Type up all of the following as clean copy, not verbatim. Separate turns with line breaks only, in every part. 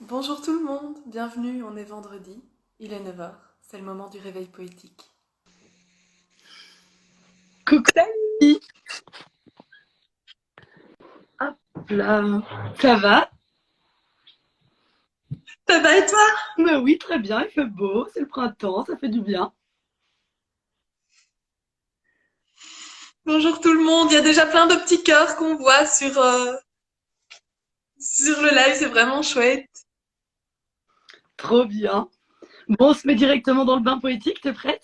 Bonjour tout le monde, bienvenue, on est vendredi, il est 9 heures, c'est le moment du réveil poétique.
Coucou, hop là. Ça va?
Ça va et toi?
Mais oui, très bien, il fait beau, c'est le printemps, ça fait du bien.
Bonjour tout le monde, il y a déjà plein de petits cœurs qu'on voit sur le live, c'est vraiment chouette.
Trop bien. Bon, on se met directement dans le bain poétique, t'es prête?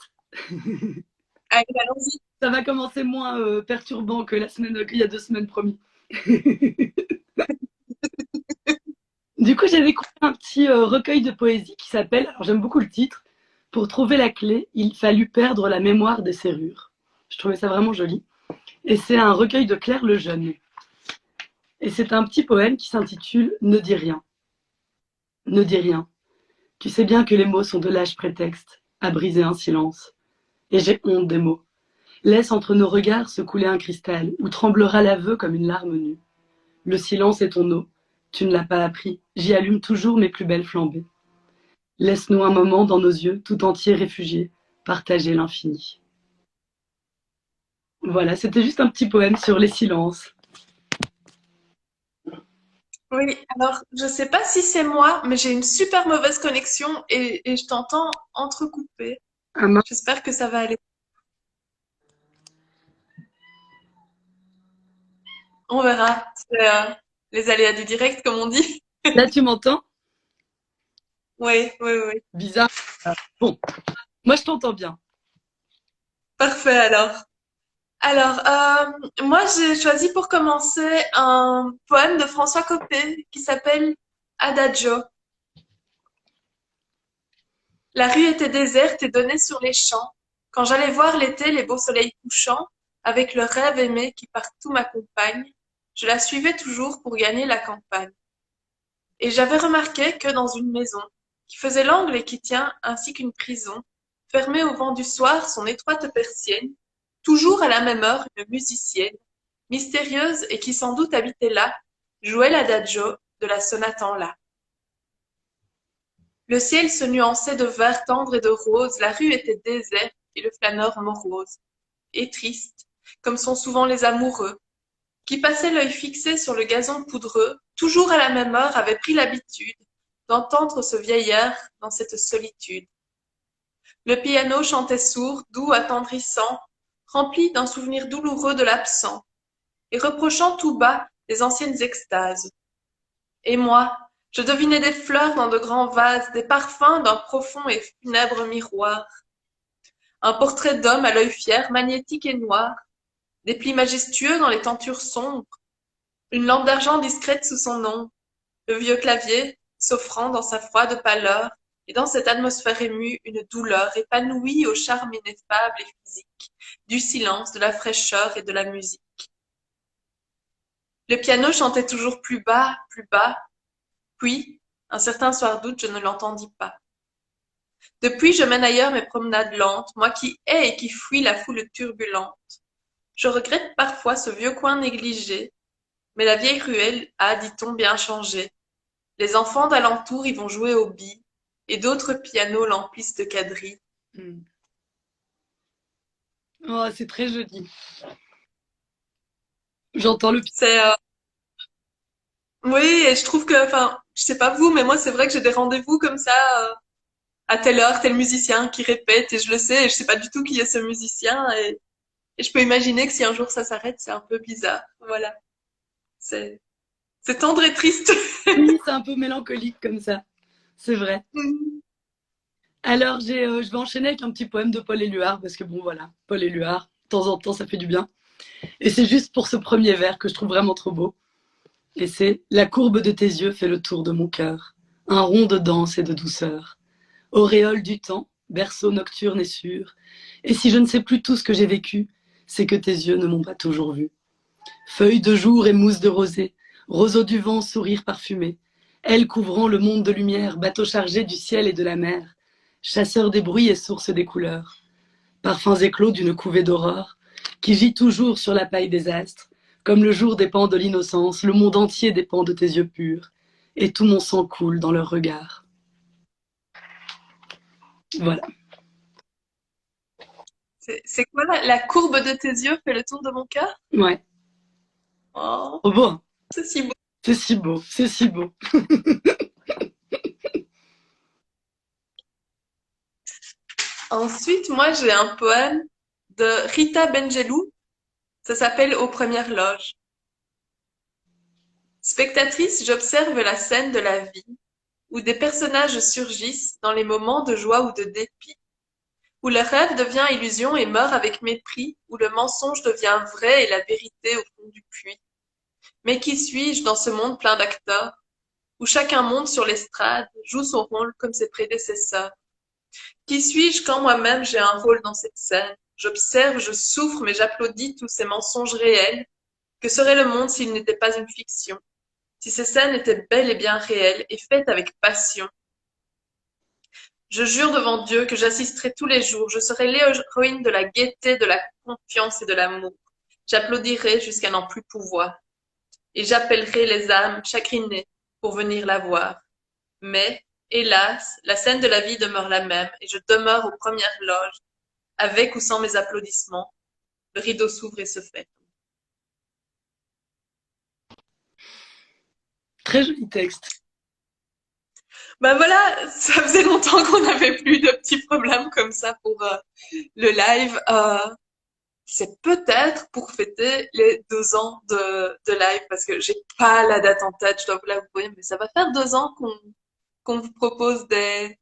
Allez, allons-y.
Ça va commencer moins perturbant que la semaine qu'il y a 2 semaines, promis. Du coup, j'ai découvert un petit recueil de poésie qui s'appelle, alors j'aime beaucoup le titre, Pour trouver la clé, il fallut perdre la mémoire des serrures. Je trouvais ça vraiment joli. Et c'est un recueil de Claire Lejeune. Et c'est un petit poème qui s'intitule Ne dis rien. Ne dis rien. Tu sais bien que les mots sont de lâches prétextes à briser un silence. Et j'ai honte des mots. Laisse entre nos regards se couler un cristal où tremblera l'aveu comme une larme nue. Le silence est ton eau. Tu ne l'as pas appris. J'y allume toujours mes plus belles flambées. Laisse-nous un moment dans nos yeux, tout entiers réfugiés, partager l'infini. Voilà, c'était juste un petit poème sur les silences.
Oui, alors je sais pas si c'est moi, mais j'ai une super mauvaise connexion et je t'entends entrecoupé.
Ah mince,
J'espère que ça va aller. On verra, c'est les aléas du direct comme on dit.
là tu m'entends?
Oui, oui, oui.
Bizarre. Bon, moi je t'entends bien.
Parfait alors. Moi, j'ai choisi pour commencer un poème de François Copé qui s'appelle Adagio. La rue était déserte et donnait sur les champs. Quand j'allais voir l'été les beaux soleils couchants, avec le rêve aimé qui partout m'accompagne, je la suivais toujours pour gagner la campagne. Et j'avais remarqué que dans une maison, qui faisait l'angle et qui tient ainsi qu'une prison, fermée au vent du soir son étroite persienne, toujours à la même heure une musicienne, mystérieuse et qui sans doute habitait là, jouait l'adagio de la sonate en la. Le ciel se nuançait de vert tendre et de rose, la rue était déserte et le flâneur morose, et triste, comme sont souvent les amoureux, qui passaient l'œil fixé sur le gazon poudreux, toujours à la même heure avaient pris l'habitude d'entendre ce vieillard dans cette solitude. Le piano chantait sourd, doux, attendrissant, rempli d'un souvenir douloureux de l'absent, et reprochant tout bas les anciennes extases. Et moi, je devinais des fleurs dans de grands vases, des parfums d'un profond et funèbre miroir. Un portrait d'homme à l'œil fier, magnétique et noir, des plis majestueux dans les tentures sombres, une lampe d'argent discrète sous son ombre, le vieux clavier s'offrant dans sa froide pâleur, et dans cette atmosphère émue une douleur épanouie au charme ineffable et physique, du silence, de la fraîcheur et de la musique. Le piano chantait toujours plus bas, puis, un certain soir d'août, je ne l'entendis pas. Depuis, je mène ailleurs mes promenades lentes, moi qui hais et qui fuis la foule turbulente. Je regrette parfois ce vieux coin négligé, mais la vieille ruelle a, dit-on, bien changé. Les enfants d'alentour y vont jouer aux billes, et d'autres pianos l'emplissent de quadrilles.
Hmm. Oh, c'est très joli. J'entends le
C'est oui, et je trouve que, enfin, je sais pas vous, mais moi c'est vrai que j'ai des rendez-vous comme ça à telle heure, tel musicien qui répète, et je le sais, et je sais pas du tout qui est ce musicien, et je peux imaginer que si un jour ça s'arrête, c'est un peu bizarre. Voilà, c'est c'est tendre et triste.
oui, c'est un peu mélancolique comme ça. C'est vrai. Alors, je vais enchaîner avec un petit poème de Paul Éluard, parce que bon, voilà, Paul Éluard, de temps en temps, ça fait du bien. Et c'est juste pour ce premier vers que je trouve vraiment trop beau. Et c'est La courbe de tes yeux fait le tour de mon cœur, un rond de danse et de douceur. Auréole du temps, berceau nocturne et sûr. Et si je ne sais plus tout ce que j'ai vécu, c'est que tes yeux ne m'ont pas toujours vu. Feuilles de jour et mousse de rosée, roseau du vent, sourire parfumé, ailes couvrant le monde de lumière, bateau chargé du ciel et de la mer, chasseur des bruits et source des couleurs, parfums éclos d'une couvée d'aurore, qui gît toujours sur la paille des astres, comme le jour dépend de l'innocence, le monde entier dépend de tes yeux purs, et tout mon sang coule dans leur regard. Voilà.
C'est quoi la courbe de tes yeux fait le tour de mon cœur?
Ouais.
Oh,
Oh bon,
c'est si beau.
c'est si beau, c'est si beau.
Ensuite, moi, j'ai un poème de Rita Benjelloul. Ça s'appelle Aux premières loges. Spectatrice, j'observe la scène de la vie, où des personnages surgissent dans les moments de joie ou de dépit, où le rêve devient illusion et meurt avec mépris, où le mensonge devient vrai et la vérité au fond du puits. Mais qui suis-je dans ce monde plein d'acteurs, où chacun monte sur l'estrade, joue son rôle comme ses prédécesseurs? Qui suis-je quand moi-même j'ai un rôle dans cette scène? J'observe, je souffre, mais j'applaudis tous ces mensonges réels. Que serait le monde s'il n'était pas une fiction? Si ces scènes étaient bel et bien réelles et faites avec passion? Je jure devant Dieu que j'assisterai tous les jours, je serai l'héroïne de la gaieté, de la confiance et de l'amour. J'applaudirai jusqu'à n'en plus pouvoir. Et j'appellerai les âmes chagrinées pour venir la voir. Mais, hélas, la scène de la vie demeure la même, et je demeure aux premières loges, avec ou sans mes applaudissements. Le rideau s'ouvre et se fait.
Très joli texte.
Ben voilà, ça faisait longtemps qu'on n'avait plus de petits problèmes comme ça pour le live. C'est peut-être pour fêter les 2 ans de live, parce que j'ai pas la date en tête, je dois vous l'avouer, mais ça va faire 2 ans qu'on vous propose des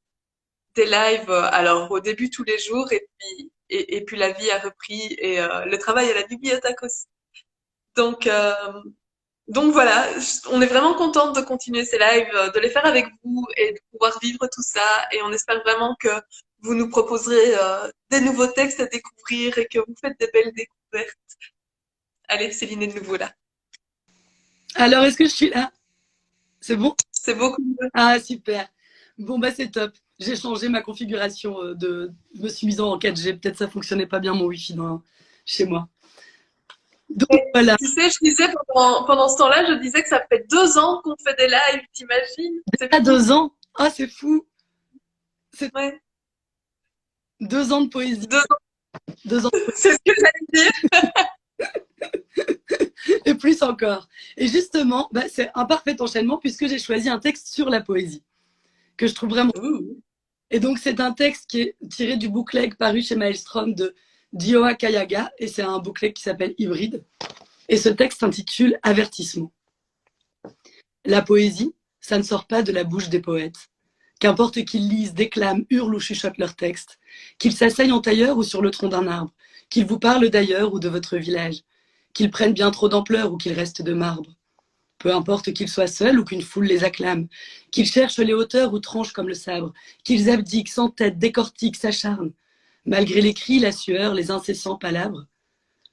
lives. Alors au début tous les jours, et puis la vie a repris, et le travail à la bibliothèque aussi. Donc euh, donc voilà, on est vraiment contente de continuer ces lives, de les faire avec vous et de pouvoir vivre tout ça. Et on espère vraiment que vous nous proposerez des nouveaux textes à découvrir et que vous faites des belles découvertes. Allez, Céline est de nouveau là.
Alors, est-ce que je suis là? C'est bon?
C'est beaucoup mieux.
Ah, super. Bon, bah, c'est top. J'ai changé ma configuration Je me suis mise en 4G. Peut-être ça fonctionnait pas bien mon Wi-Fi chez moi. Donc,
Et
voilà.
tu sais, je disais pendant ce temps-là, je disais que ça fait 2 ans qu'on fait des lives, t'imagines? C'est
À
fou.
2 ans. Ah, c'est fou. C'est
Ouais.
2 ans de poésie.
2 ans,
2 ans
c'est ce que j'allais dire.
et plus encore. Et justement, bah, c'est un parfait enchaînement puisque j'ai choisi un texte sur la poésie que je trouve vraiment.
Ouh.
Et donc, c'est un texte qui est tiré du booklet paru chez Maelstrom de Dioa Kayaga et c'est un booklet qui s'appelle Hybride. Et ce texte s'intitule Avertissement. La poésie, ça ne sort pas de la bouche des poètes. Qu'importe qu'ils lisent, déclament, hurlent ou chuchotent leurs textes, qu'ils s'asseyent en tailleur ou sur le tronc d'un arbre, qu'ils vous parlent d'ailleurs ou de votre village, qu'ils prennent bien trop d'ampleur ou qu'ils restent de marbre. Peu importe qu'ils soient seuls ou qu'une foule les acclame, qu'ils cherchent les hauteurs ou tranchent comme le sabre, qu'ils abdiquent, s'entêtent, décortiquent, s'acharnent, malgré les cris, la sueur, les incessants palabres.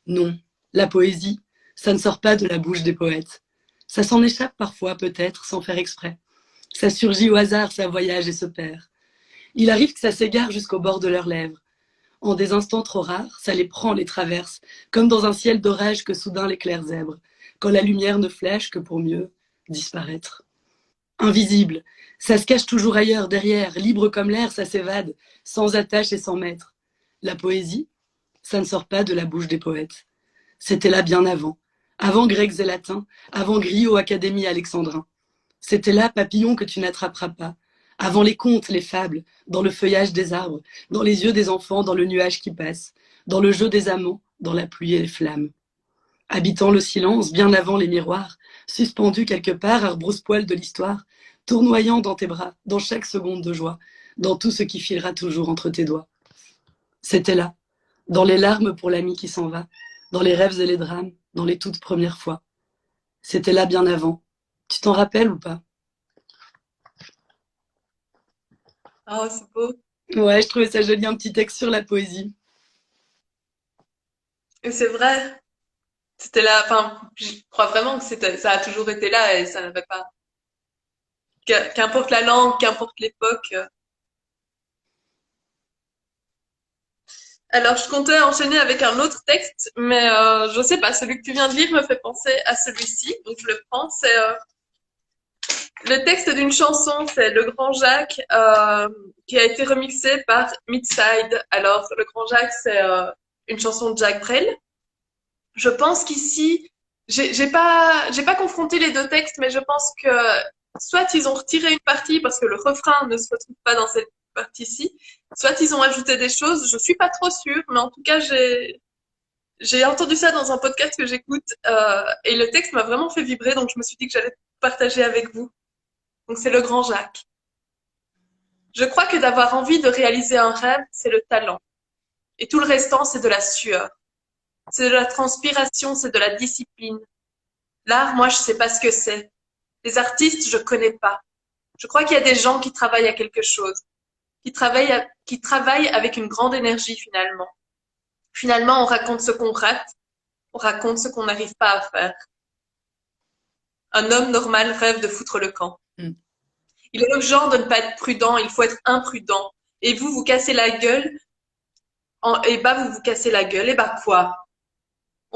Non, la poésie, ça ne sort pas de la bouche des poètes. Ça s'en échappe parfois, peut-être, sans faire exprès. Ça surgit au hasard, ça voyage et se perd. Il arrive que ça s'égare jusqu'au bord de leurs lèvres. En des instants trop rares, ça les prend, les traverse, comme dans un ciel d'orage que soudain l'éclair zèbre, quand la lumière ne flèche que pour mieux disparaître. Invisible, ça se cache toujours ailleurs, derrière, libre comme l'air, ça s'évade, sans attache et sans maître. La poésie, ça ne sort pas de la bouche des poètes. C'était là bien avant Grecs et Latins, avant Griot, Académie, Alexandrin. C'était là, papillon, que tu n'attraperas pas, avant les contes, les fables, dans le feuillage des arbres, dans les yeux des enfants, dans le nuage qui passe, dans le jeu des amants, dans la pluie et les flammes. Habitant le silence, bien avant les miroirs, suspendu quelque part, arbrousse-poil de l'histoire, tournoyant dans tes bras, dans chaque seconde de joie, dans tout ce qui filera toujours entre tes doigts. C'était là, dans les larmes pour l'ami qui s'en va, dans les rêves et les drames, dans les toutes premières fois. C'était là bien avant. Tu t'en rappelles ou pas?
Oh, c'est beau.
Ouais, je trouvais ça joli, un petit texte sur la poésie.
Et c'est vrai. C'était là, enfin, je crois vraiment que ça a toujours été là et ça n'avait pas. Qu'importe la langue, qu'importe l'époque. Alors, je comptais enchaîner avec un autre texte, mais je sais pas, celui que tu viens de lire me fait penser à celui-ci, donc je le prends. C'est Le texte d'une chanson, c'est Le Grand Jacques, qui a été remixé par Midside. Alors, Le Grand Jacques, c'est une chanson de Jacques Brel. Je pense qu'ici, j'ai pas confronté les deux textes, mais je pense que soit ils ont retiré une partie parce que le refrain ne se retrouve pas dans cette partie-ci, soit ils ont ajouté des choses. Je suis pas trop sûre, mais en tout cas, j'ai entendu ça dans un podcast que j'écoute et le texte m'a vraiment fait vibrer, donc je me suis dit que j'allais partager avec vous. Donc c'est Le Grand Jacques. Je crois que d'avoir envie de réaliser un rêve, c'est le talent. Et tout le restant, c'est de la sueur. C'est de la transpiration, c'est de la discipline. L'art, moi, je sais pas ce que c'est. Les artistes, je connais pas. Je crois qu'il y a des gens qui travaillent à quelque chose, qui travaillent avec une grande énergie finalement. Finalement, on raconte ce qu'on rate, on raconte ce qu'on n'arrive pas à faire. Un homme normal rêve de foutre le camp.
Mm.
Il est urgent de ne pas être prudent, il faut être imprudent. Et vous, vous cassez la gueule, et bah vous vous cassez la gueule, et bah quoi?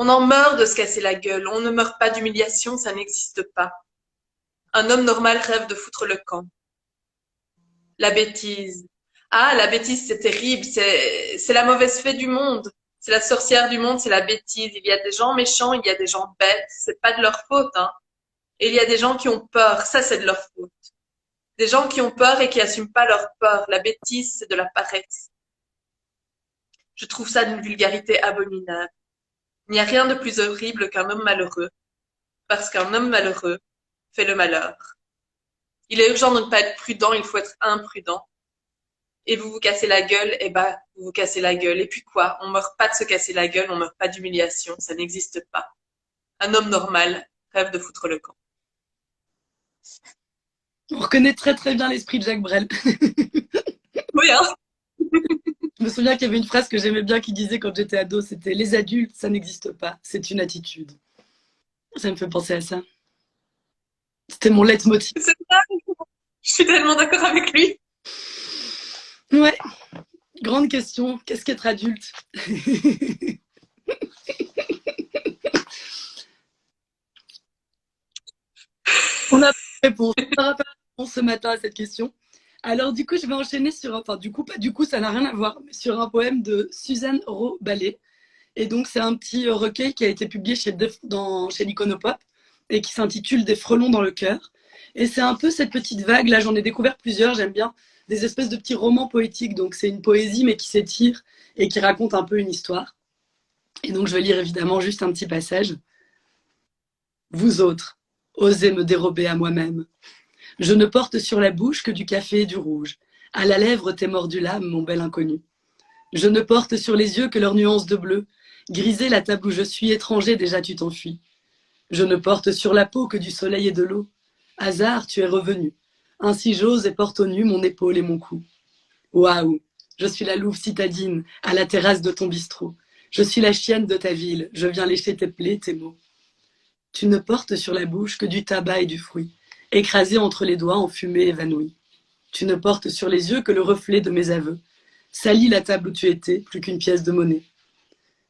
On en meurt de se casser la gueule, on ne meurt pas d'humiliation, ça n'existe pas. Un homme normal rêve de foutre le camp. La bêtise. Ah, la bêtise, c'est terrible, c'est la mauvaise fée du monde. C'est la sorcière du monde, c'est la bêtise. Il y a des gens méchants, il y a des gens bêtes, c'est pas de leur faute, hein. Et il y a des gens qui ont peur, ça c'est de leur faute. Des gens qui ont peur et qui assument pas leur peur. La bêtise, c'est de la paresse. Je trouve ça d'une vulgarité abominable. Il n'y a rien de plus horrible qu'un homme malheureux, parce qu'un homme malheureux fait le malheur. Il est urgent de ne pas être prudent, il faut être imprudent. Et vous vous cassez la gueule, et bah, vous vous cassez la gueule. Et puis quoi? On meurt pas de se casser la gueule, on meurt pas d'humiliation, ça n'existe pas. Un homme normal rêve de foutre le camp.
On reconnaît très très bien l'esprit de Jacques Brel.
Oui, hein?
Je me souviens qu'il y avait une phrase que j'aimais bien qui disait quand j'étais ado, c'était les adultes, ça n'existe pas, c'est une attitude. Ça me fait penser à ça. C'était mon leitmotiv.
C'est ça. Je suis tellement d'accord avec lui.
Ouais, grande question, qu'est-ce qu'être adulte? On n'a pas de réponse. On n'aura pas de réponse ce matin à cette question. Alors du coup, je vais enchaîner sur, enfin du coup, pas du coup, ça n'a rien à voir, mais sur un poème de Suzanne Rowe-Ballet. Et donc c'est un petit recueil qui a été publié chez l'Iconopop et qui s'intitule Des frelons dans le cœur. Et c'est un peu cette petite vague, là j'en ai découvert plusieurs, j'aime bien, des espèces de petits romans poétiques. Donc c'est une poésie mais qui s'étire et qui raconte un peu une histoire. Et donc je vais lire évidemment juste un petit passage. Vous autres, osez me dérober à moi-même. Je ne porte sur la bouche que du café et du rouge. À la lèvre t'es mordu l'âme, mon bel inconnu. Je ne porte sur les yeux que leur nuance de bleu. Grisé la table où je suis, étranger, déjà tu t'enfuis. Je ne porte sur la peau que du soleil et de l'eau. Hasard, tu es revenu. Ainsi j'ose et porte au nu mon épaule et mon cou. Waouh, je suis la louve citadine, à la terrasse de ton bistrot. Je suis la chienne de ta ville, je viens lécher tes plaies, tes mots. Tu ne portes sur la bouche que du tabac et du fruit, écrasé entre les doigts en fumée évanouie. Tu ne portes sur les yeux que le reflet de mes aveux. Salis la table où tu étais, plus qu'une pièce de monnaie.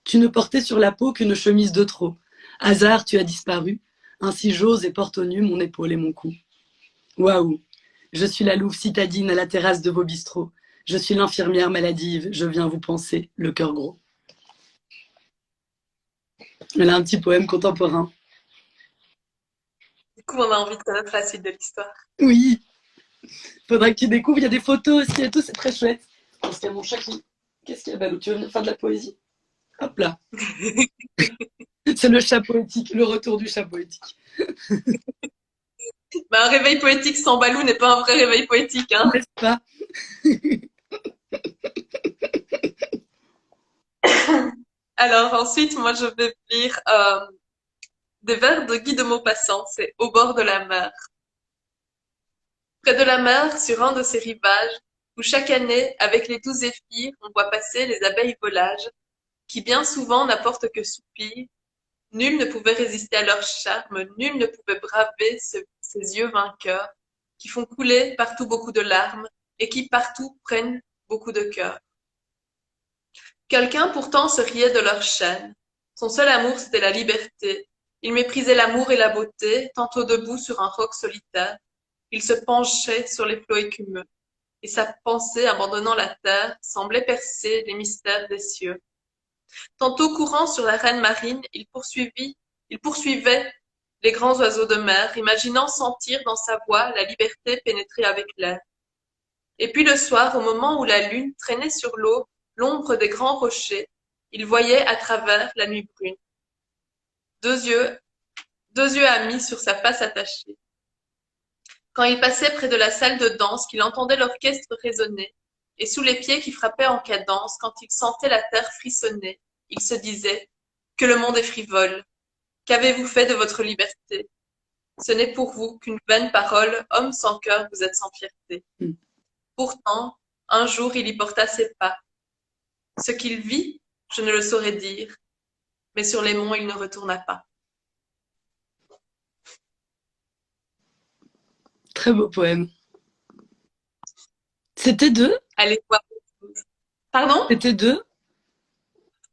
Tu ne portais sur la peau qu'une chemise de trop. Hasard, tu as disparu. Ainsi j'ose et porte au nu mon épaule et mon cou. Waouh, je suis la louve citadine à la terrasse de vos bistrots. Je suis l'infirmière maladive, je viens vous penser, le cœur gros. Elle a un petit poème contemporain.
Du coup, on a envie de connaître la suite de l'histoire.
Oui, faudra que tu découvres, il y a des photos aussi et tout, c'est très chouette. Parce qu'il y a mon chat qui... Qu'est-ce qu'il y a, Balou? Tu veux venir faire de la poésie? Hop là. C'est le chat poétique, le retour du chat poétique.
Bah, un réveil poétique sans Balou n'est pas un vrai réveil poétique, hein.
N'est-ce pas?
Alors ensuite, moi, je vais lire des vers de Guy de Maupassant. C'est Au bord de la mer. Près de la mer, sur un de ses rivages, où chaque année, avec les doux zéphyrs, on voit passer les abeilles volages, qui bien souvent n'apportent que soupirs, nul ne pouvait résister à leur charme, nul ne pouvait braver ces yeux vainqueurs, qui font couler partout beaucoup de larmes, et qui partout prennent beaucoup de cœur. Quelqu'un pourtant se riait de leur chaîne. Son seul amour, c'était la liberté. Il méprisait l'amour et la beauté, tantôt debout sur un roc solitaire, il se penchait sur les flots écumeux, et sa pensée, abandonnant la terre, semblait percer les mystères des cieux. Tantôt courant sur la reine marine, il poursuivait les grands oiseaux de mer, imaginant sentir dans sa voix la liberté pénétrer avec l'air. Et puis le soir, au moment où la lune traînait sur l'eau l'ombre des grands rochers, il voyait à travers la nuit brune. Deux yeux, deux yeux amis sur sa face attachée. Quand il passait près de la salle de danse, qu'il entendait l'orchestre résonner, et sous les pieds qui frappaient en cadence, quand il sentait la terre frissonner, il se disait que le monde est frivole. Qu'avez-vous fait de votre liberté? Ce n'est pour vous qu'une vaine parole, homme sans cœur, vous êtes sans fierté. Pourtant, un jour il y porta ses pas. Ce qu'il vit, je ne le saurais dire, mais sur les monts il ne retourna pas.
Très beau poème. C'était deux?
Allez voir. Pardon?
C'était deux?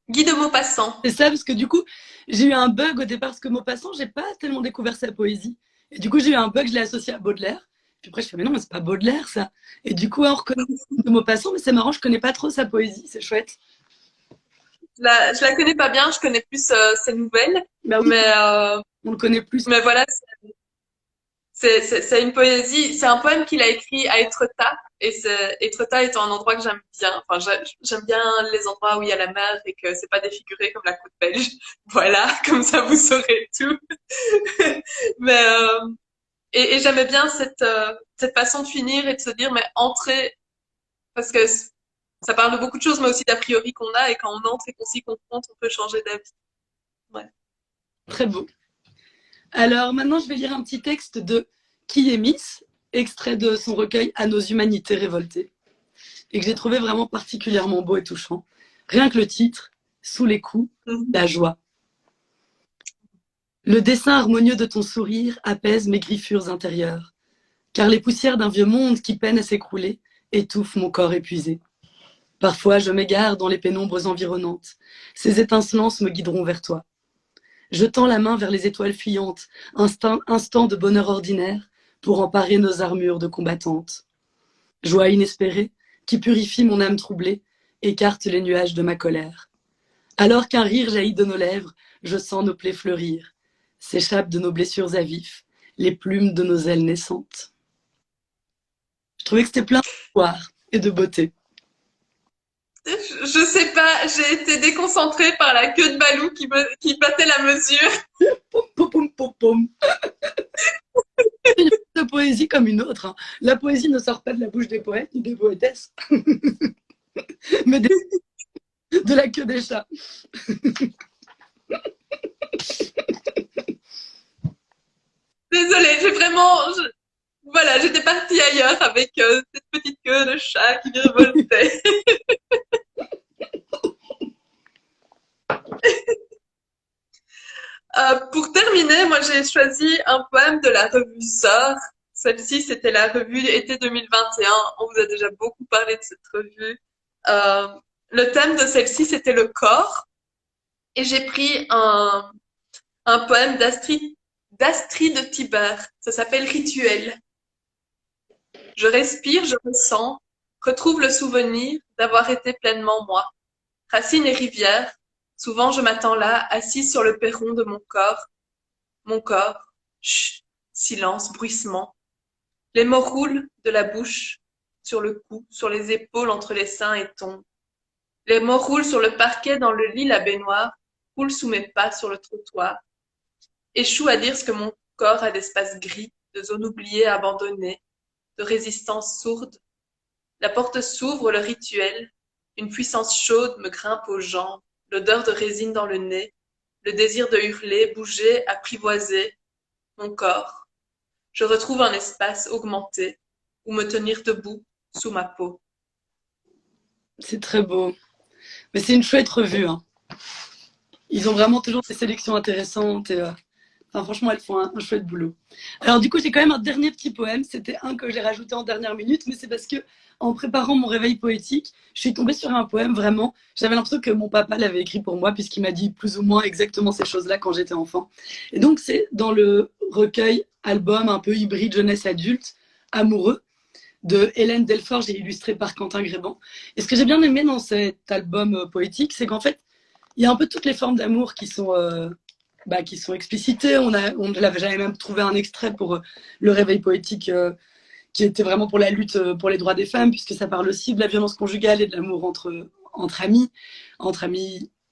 Guy de Maupassant.
C'est ça, parce que du coup, j'ai eu un bug au départ, parce que Maupassant, j'ai pas tellement découvert sa poésie. Et du coup, j'ai eu un bug, je l'ai associé à Baudelaire. Puis après, je fais, mais non, mais c'est pas Baudelaire, ça. Et du coup, on reconnaît de Maupassant, mais c'est marrant, je connais pas trop sa poésie, c'est chouette.
Je la connais pas bien, je connais plus ses nouvelles,
Bah oui,
mais
on le connaît plus.
voilà, c'est une poésie, c'est un poème qu'il a écrit à Étretat, et Étretat étant un endroit que j'aime bien. Enfin, j'aime bien les endroits où il y a la mer et que c'est pas défiguré comme la côte belge. Voilà, comme ça vous saurez tout. Mais et j'aimais bien cette façon de finir et de se dire mais entrer, parce que ça parle de beaucoup de choses, mais aussi d'a priori qu'on a, et quand on entre et qu'on s'y confronte, on peut changer d'avis. Ouais.
Très beau. Alors maintenant, je vais lire un petit texte de Qui est Miss, extrait de son recueil À nos humanités révoltées, et que j'ai trouvé vraiment particulièrement beau et touchant. Rien que le titre, Sous les coups, la joie. Le dessin harmonieux de ton sourire apaise mes griffures intérieures, car les poussières d'un vieux monde qui peine à s'écrouler étouffent mon corps épuisé. Parfois, je m'égare dans les pénombres environnantes. Ces étincelances me guideront vers toi. Je tends la main vers les étoiles fuyantes, instant de bonheur ordinaire, pour emparer nos armures de combattantes. Joie inespérée, qui purifie mon âme troublée, écarte les nuages de ma colère. Alors qu'un rire jaillit de nos lèvres, je sens nos plaies fleurir. S'échappent de nos blessures à vif, les plumes de nos ailes naissantes. Je trouvais que c'était plein d'espoir et de beauté.
Je sais pas, j'ai été déconcentrée par la queue de Balou qui battait la mesure.
Poum, poum, poum, poum, poum. Une de poésie comme une autre. Hein. La poésie ne sort pas de la bouche des poètes ni des poétesses, mais de la queue des chats.
Désolée, voilà, j'étais partie ailleurs avec cette petite queue de chat qui virevoltait. Pour terminer, moi j'ai choisi un poème de la revue Sœur. Celle-ci, c'était la revue été 2021. On vous a déjà beaucoup parlé de cette revue. Euh, le thème de celle-ci, c'était le corps. Et j'ai pris un poème d'Astrid de Thibert. Ça s'appelle Rituel. Je respire, je ressens, retrouve le souvenir d'avoir été pleinement moi. Racine et rivière, souvent je m'attends là, assise sur le perron de mon corps. Mon corps, chut, silence, bruissement. Les mots roulent de la bouche, sur le cou, sur les épaules, entre les seins et tombent. Les mots roulent sur le parquet, dans le lit, la baignoire, roulent sous mes pas sur le trottoir. Échouent à dire ce que mon corps a d'espace gris, de zones oubliées, abandonnées, de résistance sourde. La porte s'ouvre, le rituel. Une puissance chaude me grimpe aux jambes, l'odeur de résine dans le nez, le désir de hurler, bouger, apprivoiser mon corps. Je retrouve un espace augmenté où me tenir debout sous ma peau.
C'est très beau. Mais c'est une chouette revue. Hein. Ils ont vraiment toujours des sélections intéressantes. Et, enfin, franchement, elles font un chouette boulot. Alors du coup, j'ai quand même un dernier petit poème. C'était un que j'ai rajouté en dernière minute, mais c'est parce que en préparant mon réveil poétique, je suis tombée sur un poème vraiment. J'avais l'impression que mon papa l'avait écrit pour moi, puisqu'il m'a dit plus ou moins exactement ces choses-là quand j'étais enfant. Et donc, c'est dans le recueil album un peu hybride jeunesse adulte Amoureux de Hélène Delforge et illustré par Quentin Grébant. Et ce que j'ai bien aimé dans cet album poétique, c'est qu'en fait, il y a un peu toutes les formes d'amour qui sont explicitées. On j'avais même trouvé un extrait pour le réveil poétique qui était vraiment pour la lutte pour les droits des femmes, puisque ça parle aussi de la violence conjugale et de l'amour entre amis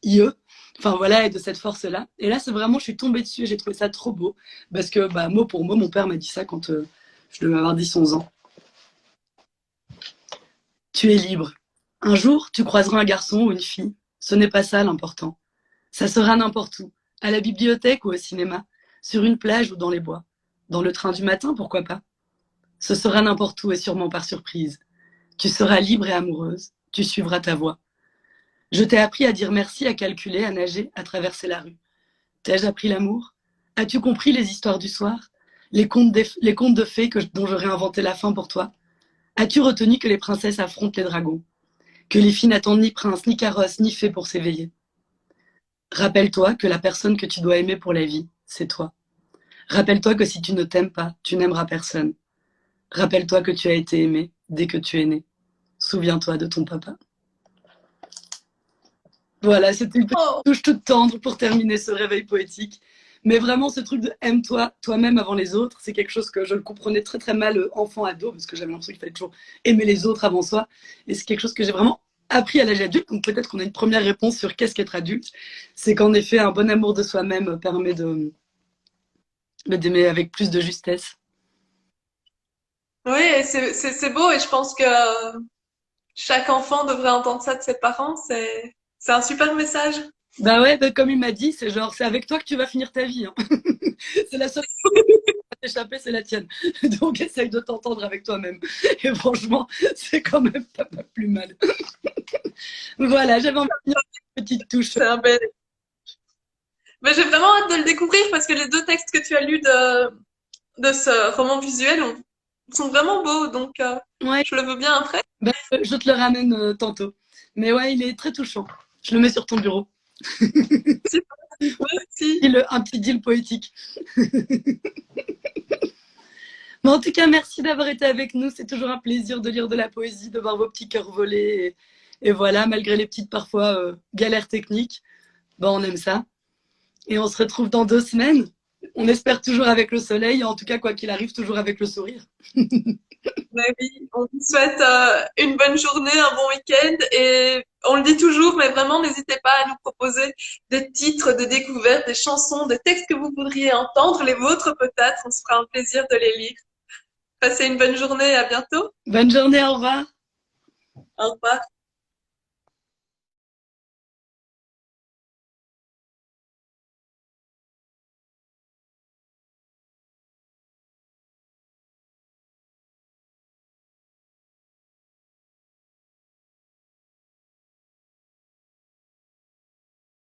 IE. Enfin voilà, et de cette force-là. Et là, c'est vraiment, je suis tombée dessus et j'ai trouvé ça trop beau. Parce que, mot pour mot, mon père m'a dit ça quand je devais avoir 10-11 ans. Tu es libre. Un jour, tu croiseras un garçon ou une fille. Ce n'est pas ça l'important. Ça sera n'importe où. À la bibliothèque ou au cinéma. Sur une plage ou dans les bois. Dans le train du matin, pourquoi pas. Ce sera n'importe où et sûrement par surprise. Tu seras libre et amoureuse. Tu suivras ta voie. Je t'ai appris à dire merci, à calculer, à nager, à traverser la rue. T'ai-je appris l'amour? As-tu compris les histoires du soir? Les contes de fées dont j'aurais inventé la fin pour toi? As-tu retenu que les princesses affrontent les dragons? Que les filles n'attendent ni prince, ni carrosse, ni fée pour s'éveiller? Rappelle-toi que la personne que tu dois aimer pour la vie, c'est toi. Rappelle-toi que si tu ne t'aimes pas, tu n'aimeras personne. Rappelle-toi que tu as été aimé dès que tu es né. Souviens-toi de ton papa. Voilà, c'était une petite touche toute tendre pour terminer ce réveil poétique. Mais vraiment, ce truc de aime-toi, toi-même avant les autres, c'est quelque chose que je le comprenais très très mal enfant-ado, parce que j'avais l'impression qu'il fallait toujours aimer les autres avant soi. Et c'est quelque chose que j'ai vraiment appris à l'âge adulte. Donc peut-être qu'on a une première réponse sur qu'est-ce qu'être adulte. C'est qu'en effet, un bon amour de soi-même permet d'aimer avec plus de justesse.
Oui, et c'est beau et je pense que chaque enfant devrait entendre ça de ses parents. C'est un super message.
Bah ouais, comme il m'a dit, c'est genre, c'est avec toi que tu vas finir ta vie. Hein. C'est la seule échapper, c'est la tienne. Donc essaye de t'entendre avec toi-même. Et franchement, c'est quand même pas plus mal. Voilà, j'avais envie de dire une petite touche.
C'est un bel. Mais j'ai vraiment hâte de le découvrir parce que les deux textes que tu as lus de ce roman visuel sont vraiment beaux, donc
Ouais,
je le veux bien après.
je te le ramène tantôt. Mais ouais, il est très touchant. Je le mets sur ton bureau.
Super, merci.
Un petit deal poétique. Mais en tout cas, merci d'avoir été avec nous. C'est toujours un plaisir de lire de la poésie, de voir vos petits cœurs voler. Et voilà, malgré les petites parfois galères techniques, on aime ça. Et on se retrouve dans 2 semaines. On espère toujours avec le soleil, en tout cas, quoi qu'il arrive, toujours avec le sourire.
Mais oui, on vous souhaite une bonne journée, un bon week-end et on le dit toujours, mais vraiment n'hésitez pas à nous proposer des titres de découvertes, des chansons, des textes que vous voudriez entendre, les vôtres peut-être, on se fera un plaisir de les lire. Passez une bonne journée, à bientôt.
Bonne journée, au revoir.
Au revoir.